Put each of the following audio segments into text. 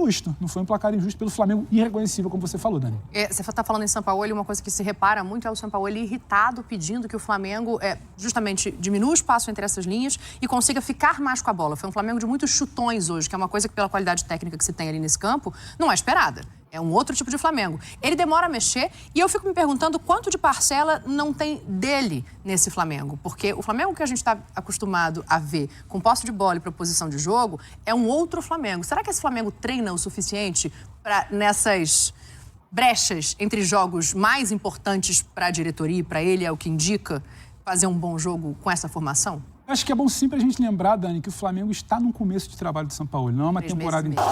Justo, não foi um placar injusto pelo Flamengo, irreconhecível, como você falou, Dani. Você está falando em Sampaoli, uma coisa que se repara muito é o Sampaoli irritado, pedindo que o Flamengo justamente diminua o espaço entre essas linhas e consiga ficar mais com a bola. Foi um Flamengo de muitos chutões hoje, que é uma coisa que, pela qualidade técnica que se tem ali nesse campo, não é esperada. É um outro tipo de Flamengo. Ele demora a mexer e eu fico me perguntando quanto de parcela não tem dele nesse Flamengo. Porque o Flamengo que a gente está acostumado a ver com posse de bola e proposição de jogo é um outro Flamengo. Será que esse Flamengo treina o suficiente para, nessas brechas entre jogos mais importantes para a diretoria e para ele, é o que indica, fazer um bom jogo com essa formação? Acho que é bom sempre a gente lembrar, Dani, que o Flamengo está no começo de trabalho de Sampaoli, não é uma temporada inteira.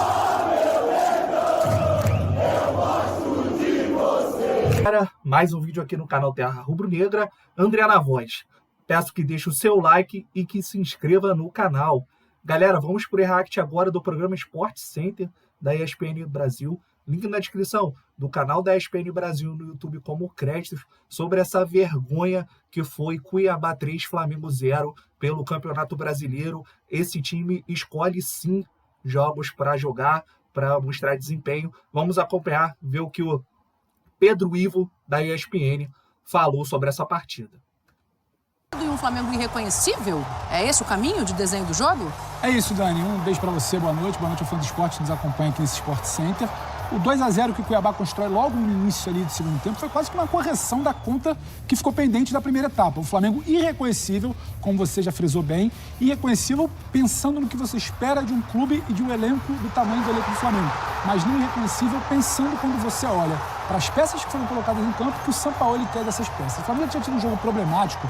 Mais um vídeo aqui no canal Terra Rubro-Negra, André na voz. Peço que deixe o seu like e que se inscreva no canal. Galera, vamos pro react agora do programa Sport Center da ESPN Brasil. Link na descrição do canal da ESPN Brasil no YouTube como créditos sobre essa vergonha que foi Cuiabá 3, Flamengo 0 pelo Campeonato Brasileiro. Esse time escolhe sim jogos para jogar, para mostrar desempenho. Vamos acompanhar, ver o que o Pedro Ivo, da ESPN, falou sobre essa partida. E um Flamengo irreconhecível? É esse o caminho de desenho do jogo? É isso, Dani. Um beijo pra você, boa noite ao fã do esporte que nos acompanha aqui nesse Sport Center. O 2-0 que o Cuiabá constrói logo no início ali do segundo tempo foi quase que uma correção da conta que ficou pendente da primeira etapa. O Flamengo irreconhecível, como você já frisou bem, irreconhecível pensando no que você espera de um clube e de um elenco do tamanho do elenco do Flamengo, mas não irreconhecível pensando quando você olha para as peças que foram colocadas em campo que o Sampaoli quer dessas peças. O Flamengo tinha tido um jogo problemático,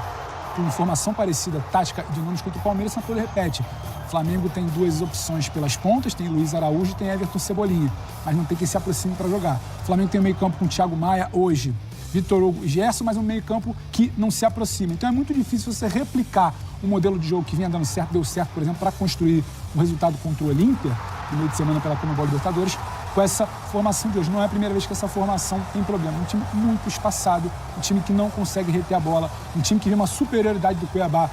com informação parecida, tática de números contra o Palmeiras, o Sampaoli repete. O Flamengo tem duas opções pelas pontas, tem Luiz Araújo e tem Everton Cebolinha, mas não tem quem se aproxime para jogar. O Flamengo tem um meio-campo com o Thiago Maia hoje, Vitor Hugo e Gerson, mas um meio-campo que não se aproxima. Então é muito difícil você replicar um modelo de jogo que vinha dando certo, deu certo, por exemplo, para construir um resultado contra o Olímpia, no meio de semana pela Conmebol Libertadores, com essa formação de hoje. Não é a primeira vez que essa formação tem problema. Um time muito espaçado, um time que não consegue reter a bola, um time que vê uma superioridade do Cuiabá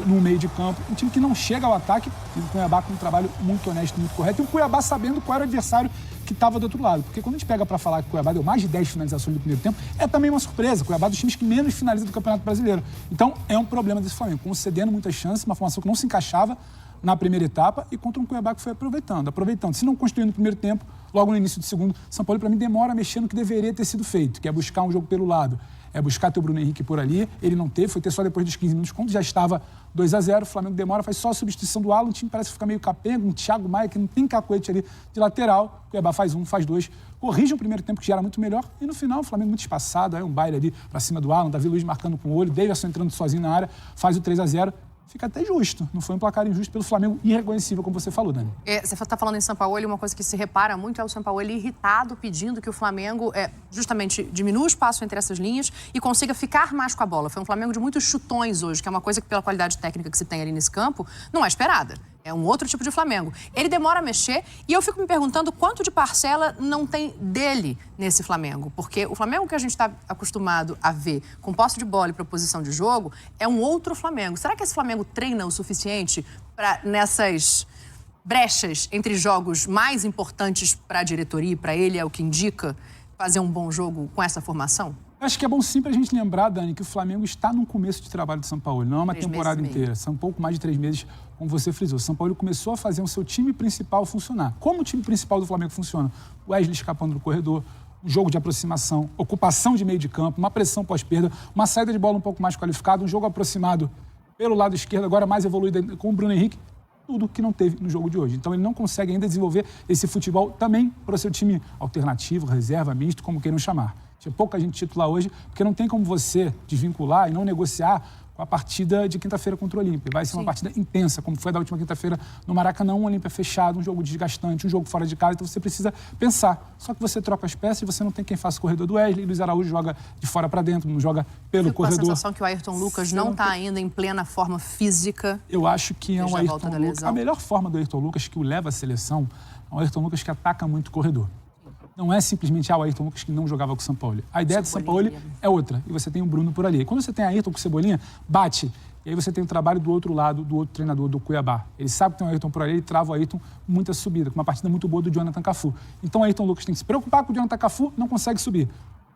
no meio de campo, um time que não chega ao ataque, e o Cuiabá com um trabalho muito honesto, muito correto, e o Cuiabá sabendo qual era o adversário que estava do outro lado. Porque quando a gente pega para falar que o Cuiabá deu mais de 10 finalizações no primeiro tempo, é também uma surpresa. O Cuiabá é dos times que menos finaliza do Campeonato Brasileiro. Então, é um problema desse Flamengo, concedendo muitas chances, uma formação que não se encaixava na primeira etapa e contra um Cuiabá que foi aproveitando. Se não construindo no primeiro tempo, logo no início do segundo, São Paulo, para mim, demora a mexer no que deveria ter sido feito, que é buscar um jogo pelo lado, é buscar ter o Bruno Henrique por ali. Ele não teve, foi ter só depois dos 15 minutos, quando já estava 2-0, o Flamengo demora, faz só a substituição do Alan, o time parece ficar meio capenga, um Thiago Maia que não tem cacuete ali de lateral, o Cuiabá faz um, faz dois, corrige o primeiro tempo que já era muito melhor, e no final o Flamengo muito espaçado, aí um baile ali para cima do Alan, Davi Luiz marcando com o olho, Davidson entrando sozinho na área, faz o 3-0, fica até justo. Não foi um placar injusto pelo Flamengo, irreconhecível, como você falou, Dani. Você está falando em Sampaoli, uma coisa que se repara muito é o Sampaoli irritado, pedindo que o Flamengo justamente diminua o espaço entre essas linhas e consiga ficar mais com a bola. Foi um Flamengo de muitos chutões hoje, que é uma coisa que, pela qualidade técnica que se tem ali nesse campo, não é esperada. É um outro tipo de Flamengo. Ele demora a mexer e eu fico me perguntando quanto de parcela não tem dele nesse Flamengo. Porque o Flamengo que a gente está acostumado a ver com posse de bola e proposição de jogo é um outro Flamengo. Será que esse Flamengo treina o suficiente para, nessas brechas entre jogos mais importantes para a diretoria e para ele, é o que indica, fazer um bom jogo com essa formação? Acho que é bom sempre a gente lembrar, Dani, que o Flamengo está no começo de trabalho de São Paulo, não é uma temporada inteira, são um pouco mais de 3 meses, como você frisou. São Paulo começou a fazer o seu time principal funcionar. Como o time principal do Flamengo funciona? O Wesley escapando do corredor, um jogo de aproximação, ocupação de meio de campo, uma pressão pós-perda, uma saída de bola um pouco mais qualificada, um jogo aproximado pelo lado esquerdo, agora mais evoluído com o Bruno Henrique, tudo que não teve no jogo de hoje. Então ele não consegue ainda desenvolver esse futebol também para o seu time alternativo, reserva, misto, como queiram chamar. Tinha pouca gente titular hoje, porque não tem como você desvincular e não negociar com a partida de quinta-feira contra o Olímpia. Vai ser uma partida intensa, como foi da última quinta-feira no Maracanã, um Olímpia fechado, um jogo desgastante, um jogo fora de casa, então você precisa pensar. Só que você troca as peças e você não tem quem faça o corredor do Wesley, Luiz Araújo joga de fora para dentro, não joga pelo corredor. Com a sensação que o Ayrton Lucas não está ainda em plena forma física. Eu acho que é um Ayrton Lucas. A melhor forma do Ayrton Lucas que o leva à seleção é um Ayrton Lucas que ataca muito o corredor. Não é simplesmente o Ayrton Lucas que não jogava com o Sampaoli. A ideia do Sampaoli é outra. E você tem o Bruno por ali. E quando você tem Ayrton com o Cebolinha, bate. E aí você tem o trabalho do outro lado, do outro treinador, do Cuiabá. Ele sabe que tem o Ayrton por ali, ele trava o Ayrton muita subida, com uma partida muito boa do Jonathan Cafu. Então o Ayrton Lucas tem que se preocupar com o Jonathan Cafu, não consegue subir.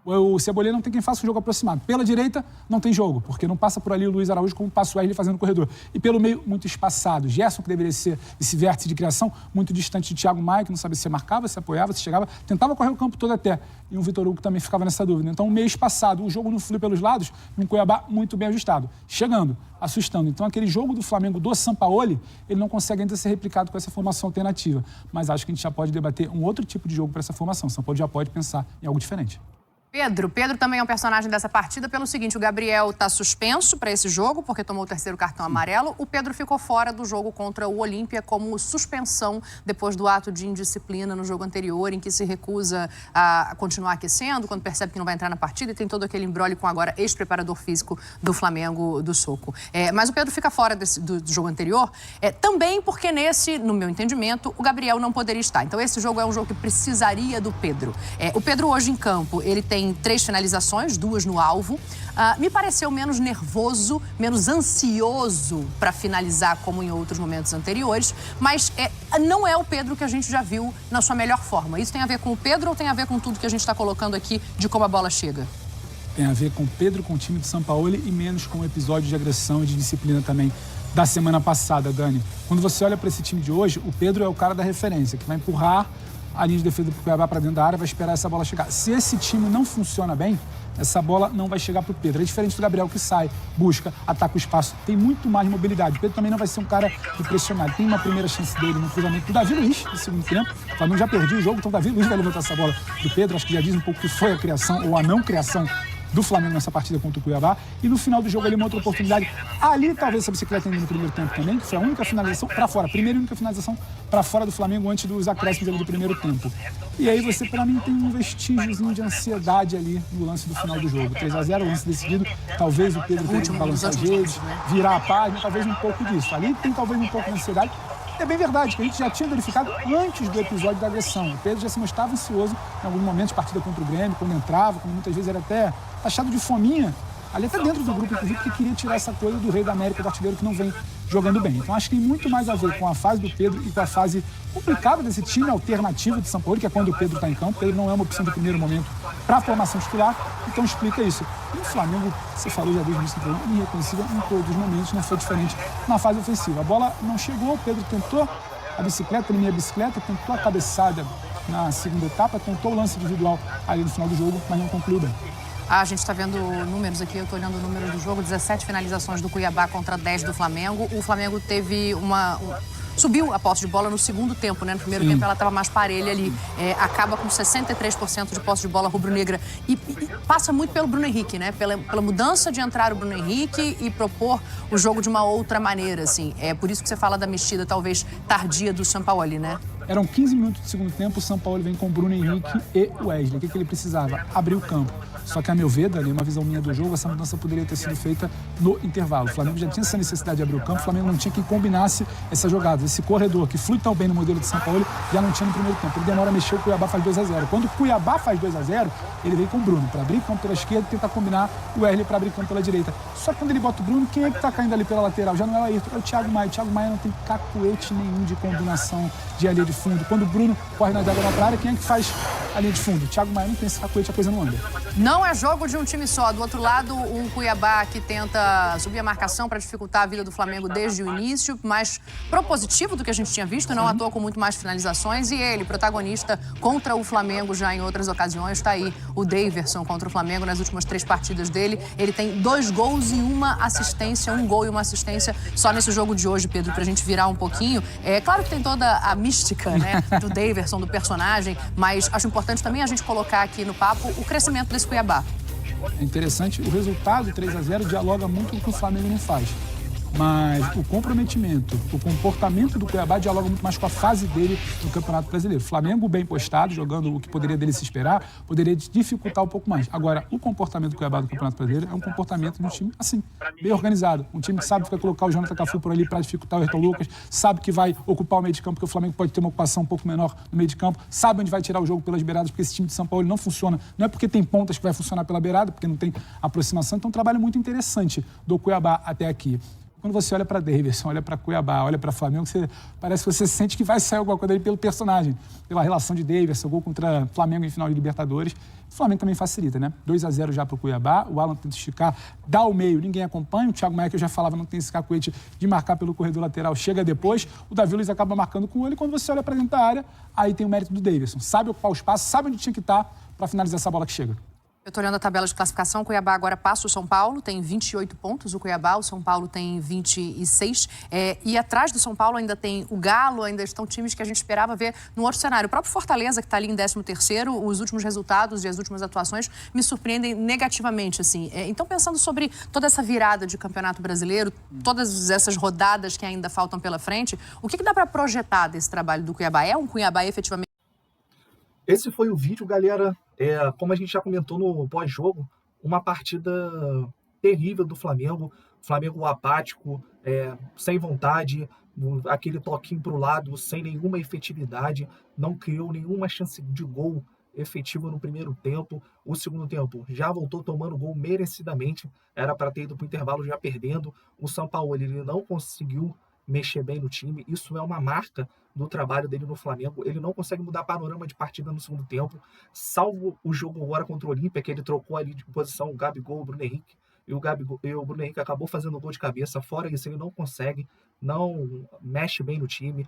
O Cebolinha não tem quem faça o jogo aproximado. Pela direita, não tem jogo, porque não passa por ali o Luiz Araújo como passa o Wesley fazendo o corredor. E pelo meio, muito espaçado. Gerson, que deveria ser esse vértice de criação, muito distante de Thiago Maia, que não sabia se marcava, se apoiava, se chegava, tentava correr o campo todo até. E o Vitor Hugo que também ficava nessa dúvida. Então, meio espaçado. O jogo não flui pelos lados, e um Cuiabá muito bem ajustado. Chegando, assustando. Então, aquele jogo do Flamengo do Sampaoli, ele não consegue ainda ser replicado com essa formação alternativa. Mas acho que a gente já pode debater um outro tipo de jogo para essa formação. O Sampaoli já pode pensar em algo diferente. Pedro também é um personagem dessa partida pelo seguinte, o Gabriel está suspenso para esse jogo, porque tomou o 3º cartão amarelo. O Pedro ficou fora do jogo contra o Olímpia como suspensão depois do ato de indisciplina no jogo anterior, em que se recusa a continuar aquecendo, quando percebe que não vai entrar na partida, e tem todo aquele imbróglio com agora ex-preparador físico do Flamengo, do Soco. Mas o Pedro fica fora do jogo anterior, também porque nesse, no meu entendimento, o Gabriel não poderia estar. Então esse jogo é um jogo que precisaria do Pedro. O Pedro hoje em campo, ele tem 3 finalizações, 2 no alvo. Me pareceu menos nervoso, menos ansioso para finalizar como em outros momentos anteriores, mas não é o Pedro que a gente já viu na sua melhor forma. Isso tem a ver com o Pedro ou tem a ver com tudo que a gente está colocando aqui de como a bola chega? Tem a ver com o Pedro, com o time do Sampaoli e menos com o episódio de agressão e de disciplina também da semana passada, Dani. Quando você olha para esse time de hoje, o Pedro é o cara da referência, que vai empurrar a linha de defesa do Cuiabá para dentro da área, vai esperar essa bola chegar. Se esse time não funciona bem, essa bola não vai chegar para o Pedro. É diferente do Gabriel, que sai, busca, ataca o espaço, tem muito mais mobilidade. O Pedro também não vai ser um cara de pressionar. Tem uma primeira chance dele no cruzamento do Davi Luiz, no segundo tempo. O Flamengo já perdeu o jogo, então o Davi Luiz vai levantar essa bola do Pedro. Acho que já diz um pouco que foi a criação ou a não criação do Flamengo nessa partida contra o Cuiabá. E no final do jogo ali uma outra oportunidade. Ali talvez essa bicicleta no primeiro tempo também, que foi a única finalização para fora. Primeira e única finalização para fora do Flamengo antes dos acréscimos ali do primeiro tempo. E aí você, para mim, tem um vestígiozinho de ansiedade ali no lance do final do jogo. 3-0, lance decidido. Talvez o Pedro tenha que balançar as redes, virar a página, talvez um pouco disso. Ali tem talvez um pouco de ansiedade. É bem verdade que a gente já tinha verificado antes do episódio da agressão. O Pedro já se mostrava ansioso em alguns momentos de partida contra o Grêmio, quando entrava, quando muitas vezes era até taxado de fominha, ali até dentro do grupo, inclusive, que queria tirar essa coisa do Rei da América, do artilheiro que não vem jogando bem. Então acho que tem muito mais a ver com a fase do Pedro e com a fase complicada desse time alternativo de Sampaoli, que é quando o Pedro está em campo. O Pedro não é uma opção do primeiro momento para a formação titular, então explica isso. E o Flamengo, você falou já desde o início do programa, irreconhecível em todos os momentos, não foi diferente na fase ofensiva. A bola não chegou, o Pedro tentou a bicicleta, a bicicleta, tentou a cabeçada na segunda etapa, tentou o lance individual ali no final do jogo, mas não concluiu bem. A gente está vendo números aqui, eu estou olhando o número do jogo, 17 finalizações do Cuiabá contra 10 do Flamengo. O Flamengo teve subiu a posse de bola no segundo tempo, né? No primeiro tempo ela estava mais parelha ali. Acaba com 63% de posse de bola rubro-negra. E passa muito pelo Bruno Henrique, né? Pela mudança de entrar o Bruno Henrique e propor o jogo de uma outra maneira, assim. É por isso que você fala da mexida, talvez, tardia do Sampaoli, né? Eram 15 minutos de segundo tempo, o Sampaoli vem com o Bruno Henrique e o Wesley. O que ele precisava? Abrir o campo. Só que, a meu ver, Dani, uma visão minha do jogo, essa mudança poderia ter sido feita no intervalo. O Flamengo já tinha essa necessidade de abrir o campo, o Flamengo não tinha quem combinasse essa jogada. Esse corredor que flui tão bem no modelo de Sampaoli, já não tinha no primeiro tempo. Ele demora a mexer, o Cuiabá faz 2-0. Quando o Cuiabá faz 2-0, ele vem com o Bruno para abrir campo pela esquerda e tentar combinar o Wesley para abrir campo pela direita. Só que quando ele bota o Bruno, quem é que tá caindo ali pela lateral? Já não é o Ayrton, é o Thiago Maia. O Thiago Maia não tem cacuete nenhum de combinação de linha de fundo. Quando o Bruno corre na diagonal para a área, quem é que faz a linha de fundo? O Thiago Maia não tem esse cacuete, a coisa não anda. Não é jogo de um time só. Do outro lado, um Cuiabá que tenta subir a marcação para dificultar a vida do Flamengo desde o início, mais propositivo do que a gente tinha visto, não atua com muito mais finalizações. E ele, protagonista contra o Flamengo já em outras ocasiões, está aí o Daverson contra o Flamengo nas últimas 3 partidas dele. Ele tem 2 gols e 1 assistência, 1 gol e 1 assistência só nesse jogo de hoje, Pedro, pra gente virar um pouquinho. É claro que tem toda a mística, né, do Daverson, do personagem, mas acho importante também a gente colocar aqui no papo o crescimento desse Cuiabá. É interessante, o resultado 3-0 dialoga muito com o que o Flamengo não faz. mas o comprometimento, o comportamento do Cuiabá dialoga muito mais com a fase dele no Campeonato Brasileiro. Flamengo bem postado, jogando o que poderia dele se esperar, poderia dificultar um pouco mais. Agora, o comportamento do Cuiabá do Campeonato Brasileiro é um comportamento de um time, assim, bem organizado. Um time que sabe que vai colocar o Jonathan Cafu por ali para dificultar o Ayrton Lucas, sabe que vai ocupar o meio de campo, porque o Flamengo pode ter uma ocupação um pouco menor no meio de campo, sabe onde vai tirar o jogo pelas beiradas, porque esse time de São Paulo não funciona. Não é porque tem pontas que vai funcionar pela beirada, porque não tem aproximação. Então, um trabalho muito interessante do Cuiabá até aqui. Quando você olha para Davidson, olha para Cuiabá, olha para Flamengo, parece que você sente que vai sair alguma coisa ali pelo personagem, pela relação de Davidson, gol contra Flamengo em final de Libertadores. O Flamengo também facilita, né? 2-0 já para o Cuiabá, o Alan tenta esticar, dá o meio, ninguém acompanha. O Thiago Maia, que eu já falava, não tem esse cacuete de marcar pelo corredor lateral, chega depois. O Davi Luiz acaba marcando com ele. Quando você olha para dentro da área, aí tem o mérito do Davidson. Sabe ocupar o espaço, sabe onde tinha que estar para finalizar essa bola que chega. Eu estou olhando a tabela de classificação, o Cuiabá agora passa o São Paulo, tem 28 pontos, o Cuiabá, o São Paulo tem 26. E atrás do São Paulo ainda tem o Galo, ainda estão times que a gente esperava ver no outro cenário. O próprio Fortaleza, que está ali em 13º, os últimos resultados e as últimas atuações me surpreendem negativamente, assim. Então, pensando sobre toda essa virada de Campeonato Brasileiro, todas essas rodadas que ainda faltam pela frente, o que dá para projetar desse trabalho do Cuiabá? É um Cuiabá efetivamente... Esse foi o vídeo, galera. Como a gente já comentou no pós-jogo, uma partida terrível do Flamengo. Flamengo apático, sem vontade, aquele toquinho para o lado, sem nenhuma efetividade, não criou nenhuma chance de gol efetivo no primeiro tempo. O segundo tempo já voltou tomando gol merecidamente, era para ter ido para o intervalo já perdendo. O São Paulo ele não conseguiu mexer bem no time, isso é uma marca do trabalho dele no Flamengo. Ele não consegue mudar panorama de partida no segundo tempo, salvo o jogo agora contra o Olímpia, que ele trocou ali de posição o Gabigol, o Bruno Henrique, e o Bruno Henrique acabou fazendo gol de cabeça. Fora isso, ele não consegue, não mexe bem no time,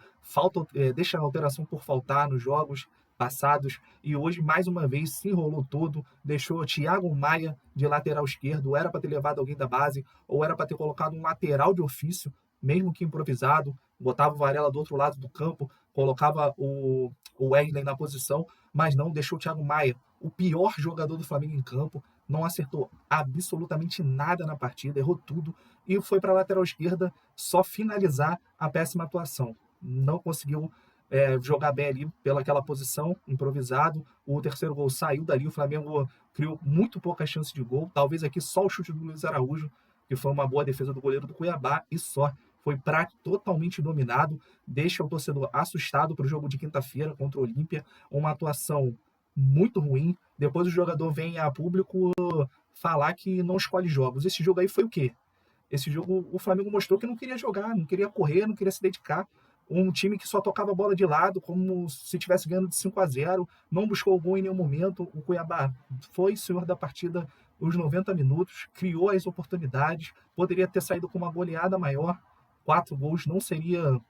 deixa a alteração por faltar nos jogos passados, e hoje, mais uma vez, se enrolou todo, deixou o Thiago Maia de lateral esquerdo. Era para ter levado alguém da base, ou era para ter colocado um lateral de ofício, mesmo que improvisado, botava o Varela do outro lado do campo, colocava o Wesley na posição, mas não, deixou o Thiago Maia, o pior jogador do Flamengo em campo, não acertou absolutamente nada na partida, errou tudo, e foi para a lateral esquerda só finalizar a péssima atuação. Não conseguiu jogar bem ali pelaquela posição, improvisado. O terceiro gol saiu dali, o Flamengo criou muito pouca chance de gol, talvez aqui só o chute do Luiz Araújo, que foi uma boa defesa do goleiro do Cuiabá, e só. Foi totalmente dominado, deixa o torcedor assustado para o jogo de quinta-feira contra o Olímpia. Uma atuação muito ruim. Depois o jogador vem a público falar que não escolhe jogos. Esse jogo aí foi o quê? Esse jogo o Flamengo mostrou que não queria jogar, não queria correr, não queria se dedicar. Um time que só tocava a bola de lado, como se estivesse ganhando de 5-0, não buscou o gol em nenhum momento. O Cuiabá foi senhor da partida os 90 minutos, criou as oportunidades, poderia ter saído com uma goleada maior. 4 gols não seria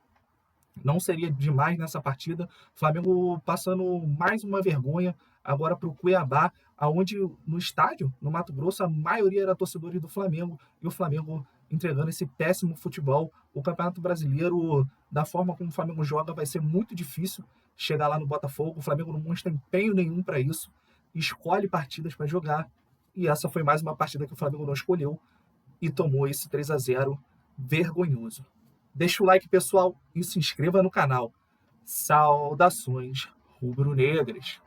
demais nessa partida. Flamengo passando mais uma vergonha agora para o Cuiabá, aonde no estádio, no Mato Grosso, a maioria era torcedores do Flamengo, e o Flamengo entregando esse péssimo futebol. O Campeonato Brasileiro, da forma como o Flamengo joga, vai ser muito difícil chegar lá no Botafogo. O Flamengo não mostra empenho nenhum para isso, escolhe partidas para jogar, e essa foi mais uma partida que o Flamengo não escolheu e tomou esse 3-0 vergonhoso. Deixa o like, pessoal, e se inscreva no canal. Saudações rubro-negras.